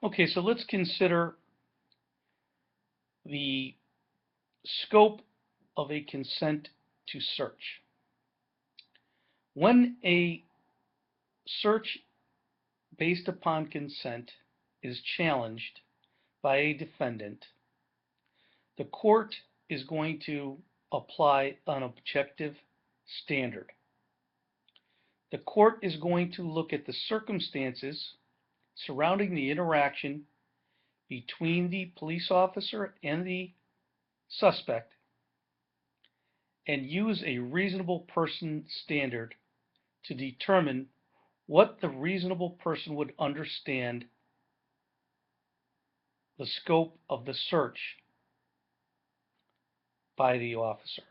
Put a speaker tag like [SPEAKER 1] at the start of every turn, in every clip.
[SPEAKER 1] Okay, so let's consider the scope of a consent to search. When a search based upon consent is challenged by a defendant, the court is going to apply an objective standard. The court is going to look at the circumstances surrounding the interaction between the police officer and the suspect and use a reasonable person standard to determine what the reasonable person would understand the scope of the search by the officer.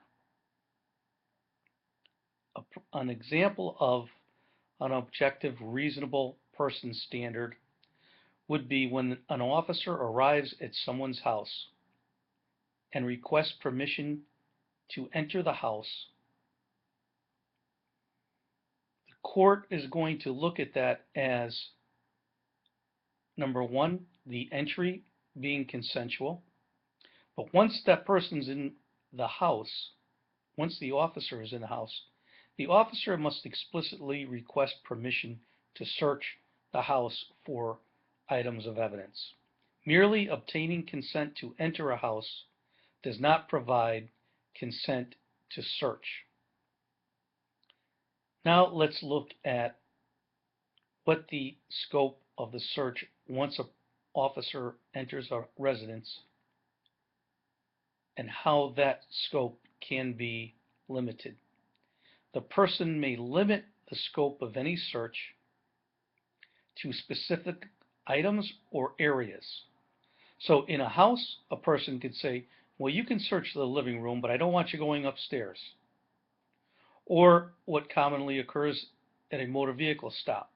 [SPEAKER 1] An example of an objective reasonable person standard would be when an officer arrives at someone's house and requests permission to enter the house. The court is going to look at that as, number one, the entry being consensual. But once that person's in the house, once the officer is in the house, the officer must explicitly request permission to search the house for items of evidence. Merely obtaining consent to enter a house does not provide consent to search. Now let's look at what the scope of the search once an officer enters a residence and how that scope can be limited. The person may limit the scope of any search to specific items or areas. So in a house, a person could say, well, you can search the living room, but I don't want you going upstairs. Or what commonly occurs at a motor vehicle stop.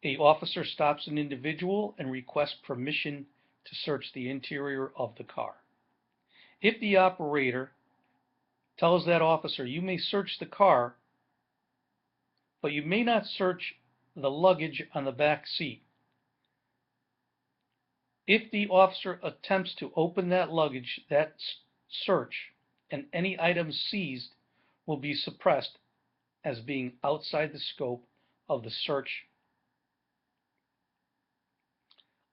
[SPEAKER 1] An officer stops an individual and requests permission to search the interior of the car. If the operator tells that officer, you may search the car, but you may not search the luggage on the back seat. If the officer attempts to open that luggage, that search and any items seized will be suppressed as being outside the scope of the search.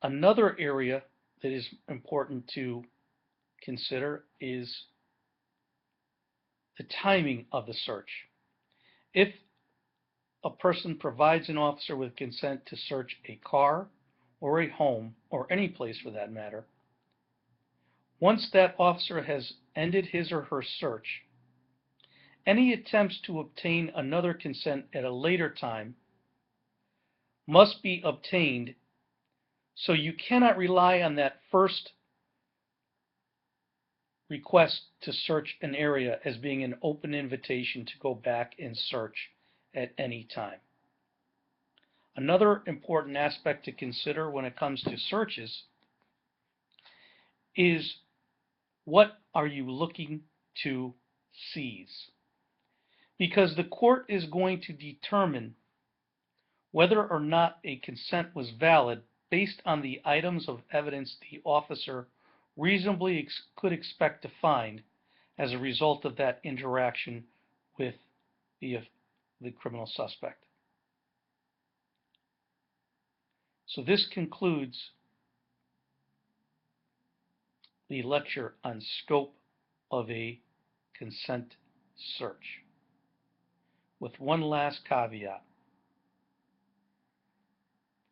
[SPEAKER 1] Another area that is important to consider is the timing of the search. If a person provides an officer with consent to search a car or a home, or any place for that matter, once that officer has ended his or her search, any attempts to obtain another consent at a later time must be obtained, so you cannot rely on that first request to search an area as being an open invitation to go back and search at any time. Another important aspect to consider when it comes to searches is, what are you looking to seize? Because the court is going to determine whether or not a consent was valid based on the items of evidence the officer reasonably could expect to find as a result of that interaction with the criminal suspect. So this concludes the lecture on scope of a consent search, with one last caveat.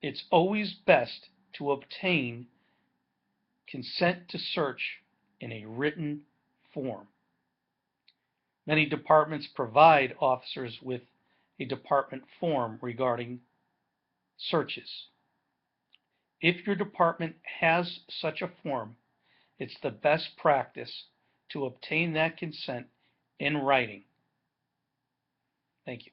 [SPEAKER 1] It's always best to obtain consent to search in a written form. Many departments provide officers with a department form regarding searches. If your department has such a form, it's the best practice to obtain that consent in writing. Thank you.